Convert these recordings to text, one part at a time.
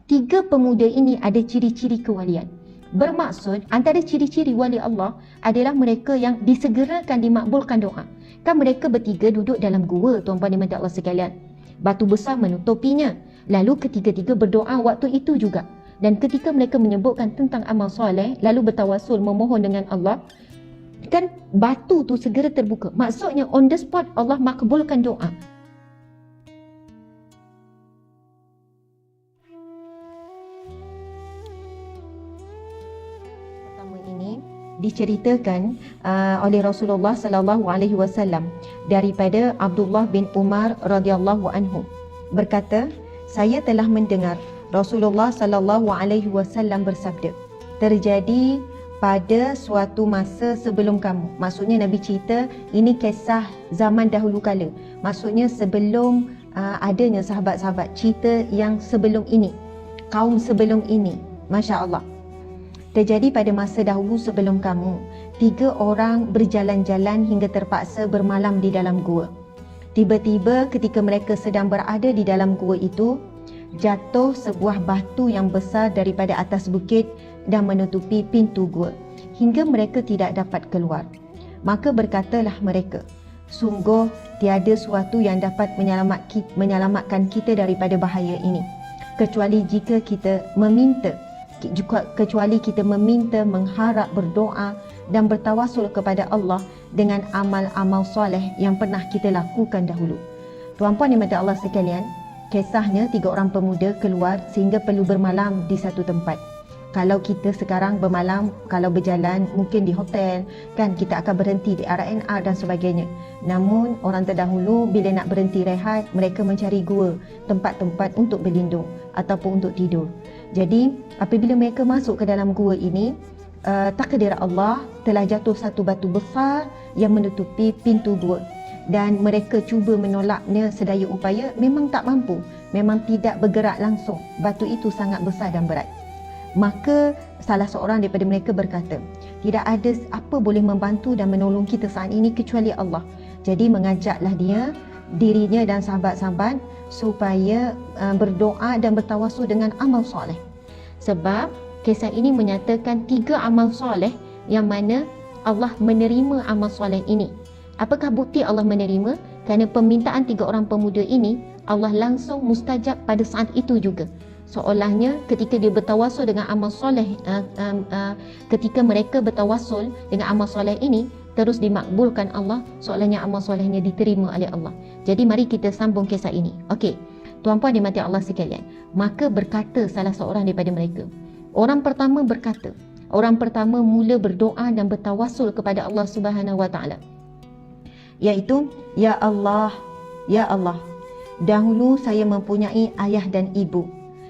tiga pemuda ini ada ciri-ciri kewalian. Bermaksud antara ciri-ciri wali Allah adalah mereka yang disegerakan dimakbulkan doa. Kan mereka bertiga duduk dalam gua, tuan-puan dan Allah sekalian. Batu besar menutupinya. Lalu ketiga-tiga berdoa waktu itu juga. Dan ketika mereka menyebutkan tentang amal soleh, lalu bertawasul memohon dengan Allah, kan batu tu segera terbuka. Maksudnya on the spot Allah makbulkan doa. Diceritakan oleh Rasulullah sallallahu alaihi wasallam daripada Abdullah bin Umar radhiyallahu anhu berkata, saya telah mendengar Rasulullah sallallahu alaihi wasallam bersabda, terjadi pada suatu masa sebelum kamu. Maksudnya Nabi cerita ini kisah zaman dahulu kala. Maksudnya sebelum adanya sahabat-sahabat, cerita yang sebelum ini, kaum sebelum ini. Masya-Allah. Terjadi pada masa dahulu sebelum kamu, 3 orang berjalan-jalan hingga terpaksa bermalam di dalam gua. Tiba-tiba ketika mereka sedang berada di dalam gua itu, jatuh sebuah batu yang besar daripada atas bukit dan menutupi pintu gua, hingga mereka tidak dapat keluar. Maka berkatalah mereka, sungguh tiada sesuatu yang dapat menyelamatkan kita daripada bahaya ini, kecuali jika kita meminta, mengharap, berdoa dan bertawasul kepada Allah dengan amal-amal soleh yang pernah kita lakukan dahulu. Tuan-puan dan Allah sekalian, kisahnya 3 orang pemuda keluar sehingga perlu bermalam di satu tempat. Kalau kita sekarang bermalam, kalau berjalan mungkin di hotel, kan kita akan berhenti di R&R dan sebagainya. Namun orang terdahulu bila nak berhenti rehat, mereka mencari gua, tempat-tempat untuk berlindung ataupun untuk tidur. Jadi apabila mereka masuk ke dalam gua ini, takdir Allah telah jatuh satu batu besar yang menutupi pintu gua, dan mereka cuba menolaknya sedaya upaya, memang tak mampu, memang tidak bergerak langsung. Batu itu sangat besar dan berat. Maka salah seorang daripada mereka berkata, tidak ada apa boleh membantu dan menolong kita saat ini kecuali Allah. Jadi mengajaklah dirinya dan sahabat-sahabat supaya berdoa dan bertawasul dengan amal soleh. Sebab kisah ini menyatakan 3 amal soleh yang mana Allah menerima amal soleh ini. Apakah bukti Allah menerima? Kerana permintaan 3 orang pemuda ini Allah langsung mustajab pada saat itu juga. Seolahnya ketika dia bertawasul dengan amal soleh, ketika mereka bertawasul dengan amal soleh ini terus dimakbulkan Allah, seolahnya amal solehnya diterima oleh Allah. Jadi mari kita sambung kisah ini. Okey, tuan-puan dimati Allah sekalian. Maka berkata salah seorang daripada mereka, orang pertama berkata, orang pertama mula berdoa dan bertawasul kepada Allah Subhanahu Wa Taala, iaitu, ya Allah, dahulu saya mempunyai ayah dan ibu,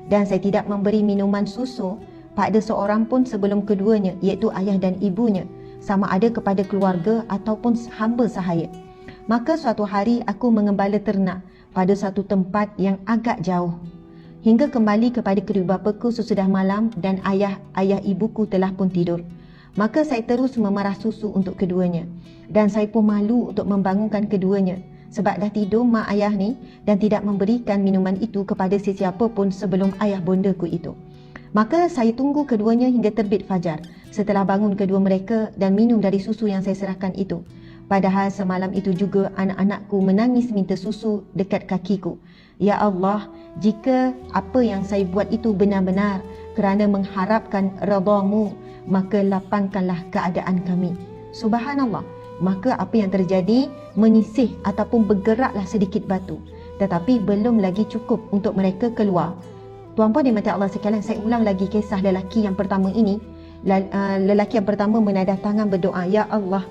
dan saya tidak memberi minuman susu pada seorang pun sebelum keduanya, iaitu ayah dan ibunya, sama ada kepada keluarga ataupun hamba sahaya. Maka suatu hari aku mengembala ternak pada satu tempat yang agak jauh, hingga kembali kepada kedua bapaku sesudah malam dan ayah ibuku telah pun tidur. Maka saya terus memerah susu untuk keduanya, dan saya pun malu untuk membangunkan keduanya, sebab dah tidur mak ayah ni dan tidak memberikan minuman itu kepada sesiapa pun sebelum ayah bondaku itu. Maka saya tunggu keduanya hingga terbit fajar. Setelah bangun kedua mereka dan minum dari susu yang saya serahkan itu. Padahal semalam itu juga anak-anakku menangis minta susu dekat kakiku. Ya Allah, jika apa yang saya buat itu benar-benar kerana mengharapkan redha-Mu, maka lapangkanlah keadaan kami. Subhanallah. Maka apa yang terjadi, menyisih ataupun bergeraklah sedikit batu, tetapi belum lagi cukup untuk mereka keluar. Tuan-puan dimati Allah sekalian, saya ulang lagi kisah lelaki yang pertama ini. Lelaki yang pertama menadah tangan berdoa, ya Allah,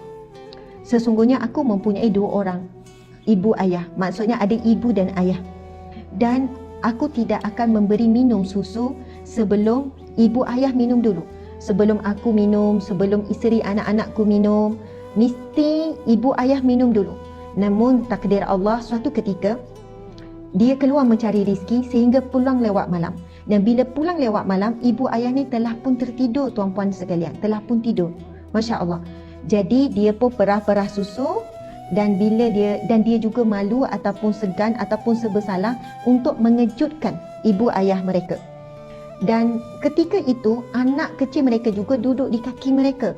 sesungguhnya aku mempunyai 2 orang ibu ayah, maksudnya ada ibu dan ayah, dan aku tidak akan memberi minum susu sebelum ibu ayah minum dulu. Sebelum aku minum, sebelum isteri anak-anakku minum, mesti ibu ayah minum dulu. Namun takdir Allah, suatu ketika dia keluar mencari rezeki sehingga pulang lewat malam. Dan bila pulang lewat malam, ibu ayah ni telah pun tertidur, tuan-puan sekalian, telah pun tidur. Masya Allah. Jadi dia pun perah-perah susu, dan dia juga malu ataupun segan ataupun sebersalah untuk mengejutkan ibu ayah mereka. Dan ketika itu anak kecil mereka juga duduk di kaki mereka.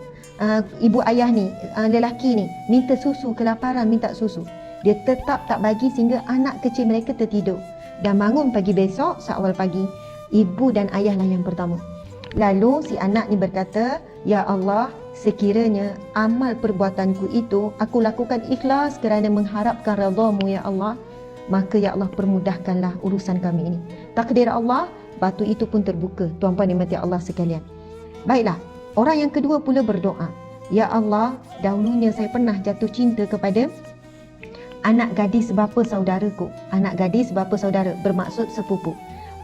Ibu ayah ni, lelaki ni minta susu, kelaparan minta susu. Dia tetap tak bagi sehingga anak kecil mereka tertidur. Dan bangun pagi besok, seawal pagi, ibu dan ayah lah yang pertama. Lalu si anak ni berkata, "Ya Allah, sekiranya amal perbuatanku itu aku lakukan ikhlas kerana mengharapkan redha-Mu ya Allah, maka ya Allah permudahkanlah urusan kami ini." Takdir Allah, batu itu pun terbuka. Tuan-puan dimati Allah sekalian. Baiklah, orang yang kedua pula berdoa, "Ya Allah, dahulunya saya pernah jatuh cinta kepada anak gadis bapa saudaraku." Anak gadis bapa saudara bermaksud sepupu.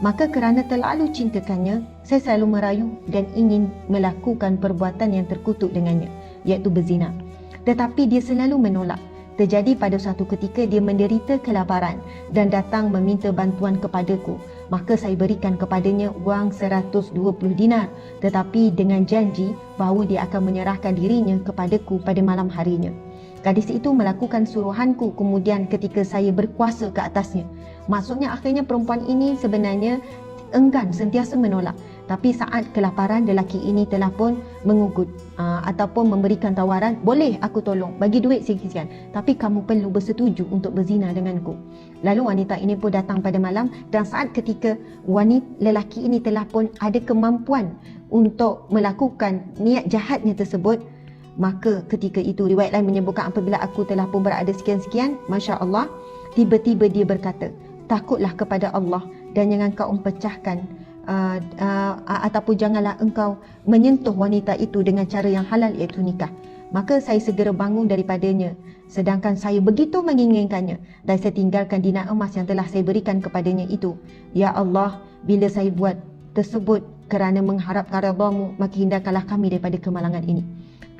"Maka kerana terlalu cintakannya, saya selalu merayu dan ingin melakukan perbuatan yang terkutuk dengannya, iaitu berzina. Tetapi dia selalu menolak. Terjadi pada suatu ketika dia menderita kelaparan dan datang meminta bantuan kepadaku. Maka saya berikan kepadanya wang 120 dinar, tetapi dengan janji bahawa dia akan menyerahkan dirinya kepadaku pada malam harinya. Gadis itu melakukan suruhanku, kemudian ketika saya berkuasa ke atasnya." Maksudnya akhirnya perempuan ini sebenarnya enggan, sentiasa menolak. Tapi saat kelaparan, lelaki ini telah pun mengugut ataupun memberikan tawaran, "Boleh aku tolong, bagi duit sikit-sikit, tapi kamu perlu bersetuju untuk berzina denganku." Lalu wanita ini pun datang pada malam, dan saat ketika lelaki ini telah pun ada kemampuan untuk melakukan niat jahatnya tersebut, maka ketika itu riwayat lain menyebutkan apabila aku telah pun berada sekian-sekian, Masya Allah, tiba-tiba dia berkata, "Takutlah kepada Allah dan jangan kau pecahkan ataupun janganlah engkau menyentuh wanita itu dengan cara yang halal, iaitu nikah." Maka saya segera bangun daripadanya, sedangkan saya begitu menginginkannya, dan saya tinggalkan dinar emas yang telah saya berikan kepadanya itu. "Ya Allah, bila saya buat tersebut kerana mengharapkan redha-Mu, maka hindarkanlah kami daripada kemalangan ini."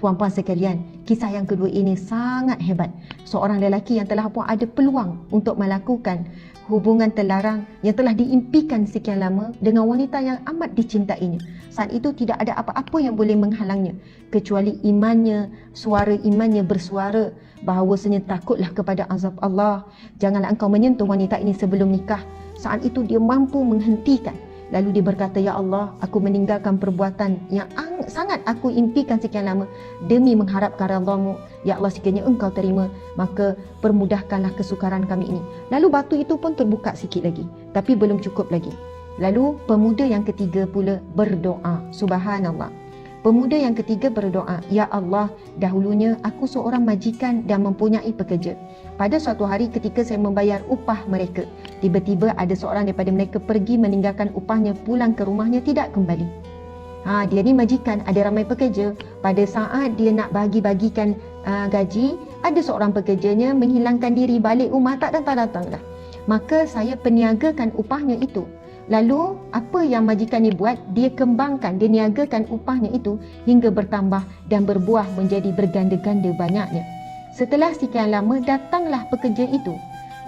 Puan-puan sekalian, kisah yang kedua ini sangat hebat. Seorang lelaki yang telah pun ada peluang untuk melakukan hubungan terlarang yang telah diimpikan sekian lama dengan wanita yang amat dicintainya. Saat itu tidak ada apa-apa yang boleh menghalangnya kecuali imannya, suara imannya bersuara bahawasanya takutlah kepada azab Allah, janganlah engkau menyentuh wanita ini sebelum nikah. Saat itu dia mampu menghentikan. Lalu dia berkata, "Ya Allah, aku meninggalkan perbuatan yang sangat aku impikan sekian lama demi mengharapkan redha-Mu. Ya Allah, sekiranya engkau terima, maka permudahkanlah kesukaran kami ini." Lalu batu itu pun terbuka sikit lagi, tapi belum cukup lagi. Lalu pemuda yang ketiga pula berdoa. Subhanallah. Pemuda yang ketiga berdoa, "Ya Allah, dahulunya aku seorang majikan dan mempunyai pekerja. Pada suatu hari ketika saya membayar upah mereka, tiba-tiba ada seorang daripada mereka pergi meninggalkan upahnya, pulang ke rumahnya tidak kembali. Dia ni majikan, ada ramai pekerja. Pada saat dia nak bagi-bagikan gaji, ada seorang pekerjanya menghilangkan diri, balik rumah tak datang-datang dah. Maka saya peniagakan upahnya itu. Lalu apa yang majikan ni buat? Dia kembangkan, dia niagakan upahnya itu hingga bertambah dan berbuah menjadi berganda-ganda banyaknya. Setelah sekian lama, datanglah pekerja itu.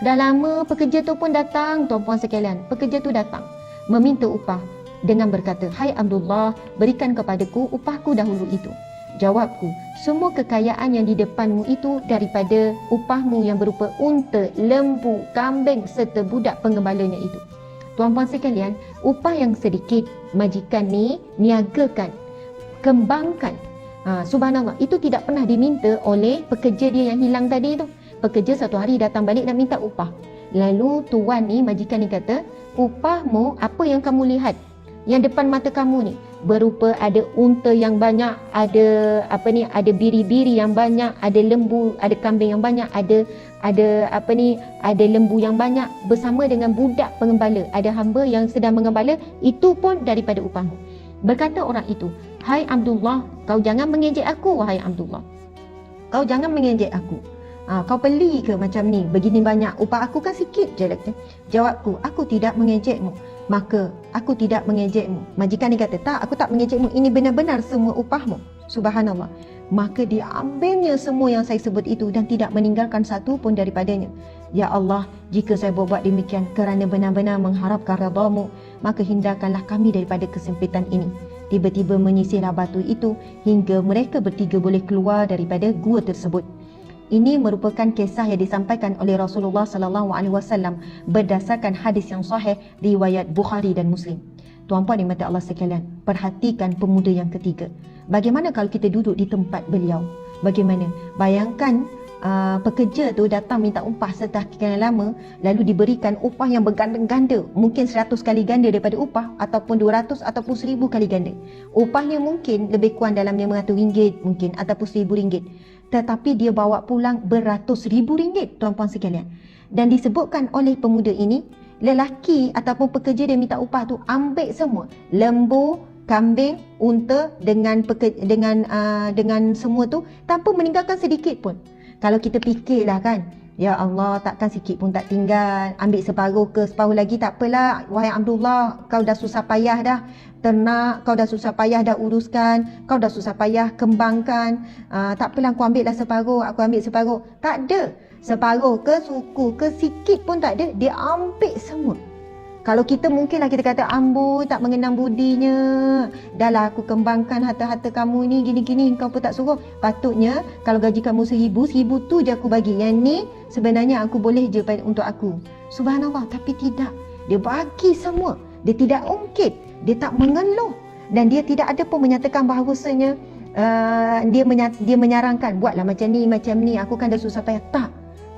Dah lama pekerja tu pun datang, tuan-puan sekalian. Pekerja tu datang meminta upah dengan berkata, "Hai Abdullah, berikan kepadaku upahku dahulu itu." Jawabku, "Semua kekayaan yang di depanmu itu daripada upahmu yang berupa unta, lembu, kambing serta budak penggembalanya itu." Tuan-puan sekalian, upah yang sedikit majikan ni niagakan, kembangkan. Subhanallah, itu tidak pernah diminta oleh pekerja dia yang hilang tadi tu. Pekerja satu hari datang balik nak minta upah. Lalu tuan ni, majikan ni kata, "Upahmu apa yang kamu lihat? Yang depan mata kamu ni berupa ada unta yang banyak, ada biri-biri yang banyak, ada lembu, ada kambing yang banyak, ada lembu yang banyak bersama dengan budak pengembala, ada hamba yang sedang mengembala, itu pun daripada upahmu." Berkata orang itu, "Hai Abdullah, kau jangan mengejek aku, wahai Abdullah. Kau jangan mengejek aku. Kau beli ke macam ni, begini banyak, upah aku kan sikit je." Jawabku, "Aku tidak mengejekmu." Maka, "Aku tidak mengejekmu." Majikan ni kata, "Tak, aku tak mengejekmu, ini benar-benar semua upahmu." Subhanallah. Maka dia ambilnya semua yang saya sebut itu dan tidak meninggalkan satu pun daripadanya. "Ya Allah, jika saya berbuat demikian kerana benar-benar mengharapkan redha-Mu, maka hindarkanlah kami daripada kesempitan ini." Tiba-tiba menyisirlah batu itu hingga mereka bertiga boleh keluar daripada gua tersebut. Ini merupakan kisah yang disampaikan oleh Rasulullah sallallahu alaihi wasallam berdasarkan hadis yang sahih riwayat Bukhari dan Muslim. Tuan-puan dan mata Allah sekalian, perhatikan pemuda yang ketiga. Bagaimana kalau kita duduk di tempat beliau? Bagaimana? Bayangkan pekerja tu datang minta upah sekian lama, lalu diberikan upah yang berganda-ganda, mungkin 100 kali ganda daripada upah, ataupun 200 ataupun 1000 kali ganda. Upahnya mungkin lebih kurang dalam RM500 mungkin, ataupun RM1000, tetapi dia bawa pulang beratus ribu ringgit, tuan-puan sekalian. Dan disebutkan oleh pemuda ini, lelaki ataupun pekerja dia minta upah tu ambil semua lembu, kambing, unta dengan semua tu tanpa meninggalkan sedikit pun. Kalau kita fikirlah kan, ya Allah, takkan sikit pun tak tinggal, ambil separuh ke separuh lagi tak apalah. Wahai Abdullah, kau dah susah payah dah ternak, kau dah susah payah dah uruskan, kau dah susah payah kembangkan, tak apalah, aku ambil lah separuh, aku ambil separuh. Tak ada, separuh ke suku ke sikit pun tak ada, dia ambil semua. Kalau kita mungkinlah kita kata, amboi tak mengenang budinya, dahlah aku kembangkan harta-harta kamu ni gini-gini, kau pun tak suruh. Patutnya kalau gaji kamu 1000 tu je aku bagi, yang ni sebenarnya aku boleh je untuk aku. Subhanallah, tapi tidak, dia bagi semua. Dia tidak ungkit, dia tak mengeluh, dan dia tidak ada pun menyatakan bahawasanya dia menyarankan, buatlah macam ni, aku kan dah susah payah. Tak.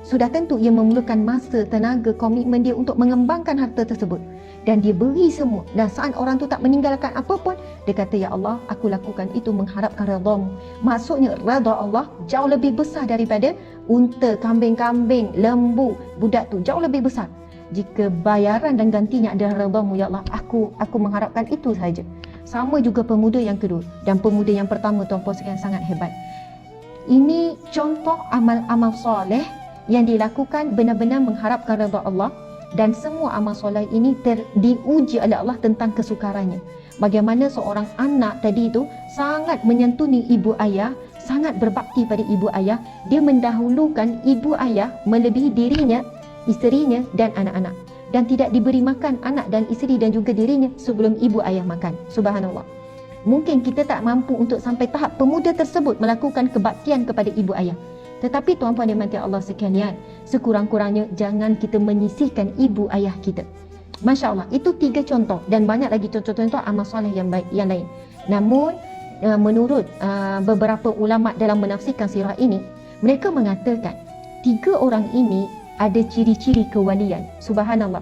Sudah tentu ia memerlukan masa, tenaga, komitmen dia untuk mengembangkan harta tersebut. Dan dia beri semua. Dan saat orang tu tak meninggalkan apa pun, dia kata, ya Allah, aku lakukan itu mengharapkan redha-Mu. Maksudnya redha Allah jauh lebih besar daripada unta, kambing-kambing, lembu, budak tu. Jauh lebih besar. Jika bayaran dan gantinya adalah redha-Mu, ya Allah, aku mengharapkan itu sahaja. Sama juga pemuda yang kedua. Dan pemuda yang pertama, tuan-puan sekalian, sangat hebat. Ini contoh amal-amal soleh yang dilakukan benar-benar mengharapkan redha Allah, dan semua amal soleh ini diuji oleh Allah tentang kesukarannya. Bagaimana seorang anak tadi itu sangat menyantuni ibu ayah, sangat berbakti pada ibu ayah, dia mendahulukan ibu ayah melebihi dirinya, isterinya dan anak-anak, dan tidak diberi makan anak dan isteri dan juga dirinya sebelum ibu ayah makan. Subhanallah. Mungkin kita tak mampu untuk sampai tahap pemuda tersebut melakukan kebaktian kepada ibu ayah. Tetapi tuan-puan dan mati Allah sekalian, sekurang-kurangnya jangan kita menyisihkan ibu ayah kita. Masya Allah, itu 3 contoh, dan banyak lagi contoh-contoh amal soleh yang baik yang lain. Namun menurut beberapa ulama dalam menafsirkan sirah ini, mereka mengatakan 3 orang ini ada ciri-ciri kewalian. Subhanallah,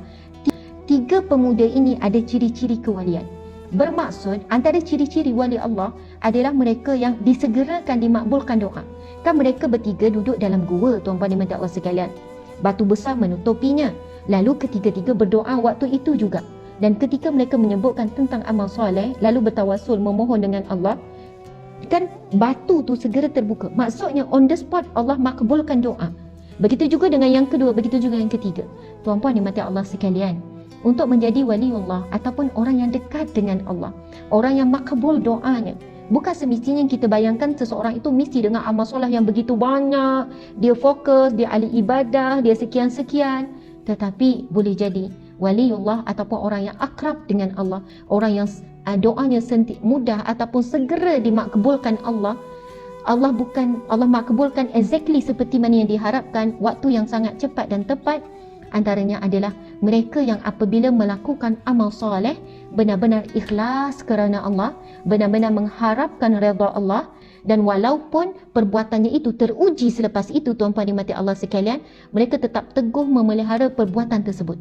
3 pemuda ini ada ciri-ciri kewalian. Bermaksud antara ciri-ciri wali Allah adalah mereka yang disegerakan dimakbulkan doa. Kan mereka bertiga duduk dalam gua, tuan-puan dan Allah sekalian. Batu besar menutupinya. Lalu ketiga-tiga berdoa waktu itu juga. Dan ketika mereka menyebutkan tentang amal soleh, lalu bertawasul memohon dengan Allah, kan batu tu segera terbuka. Maksudnya on the spot Allah makbulkan doa. Begitu juga dengan yang kedua, begitu juga yang ketiga. Tuan-puan dan Allah sekalian, untuk menjadi wali Allah ataupun orang yang dekat dengan Allah, orang yang makbul doanya, bukan semestinya kita bayangkan seseorang itu mesti dengan amal soleh yang begitu banyak, dia fokus, dia ahli ibadah, dia sekian-sekian. Tetapi boleh jadi waliullah ataupun orang yang akrab dengan Allah, orang yang doanya mudah ataupun segera dimakbulkan Allah. Allah makbulkan exactly seperti mana yang diharapkan, waktu yang sangat cepat dan tepat. Antaranya adalah mereka yang apabila melakukan amal soleh benar-benar ikhlas kerana Allah, benar-benar mengharapkan redha Allah, dan walaupun perbuatannya itu teruji selepas itu, tuan-puan dan Allah sekalian, mereka tetap teguh memelihara perbuatan tersebut.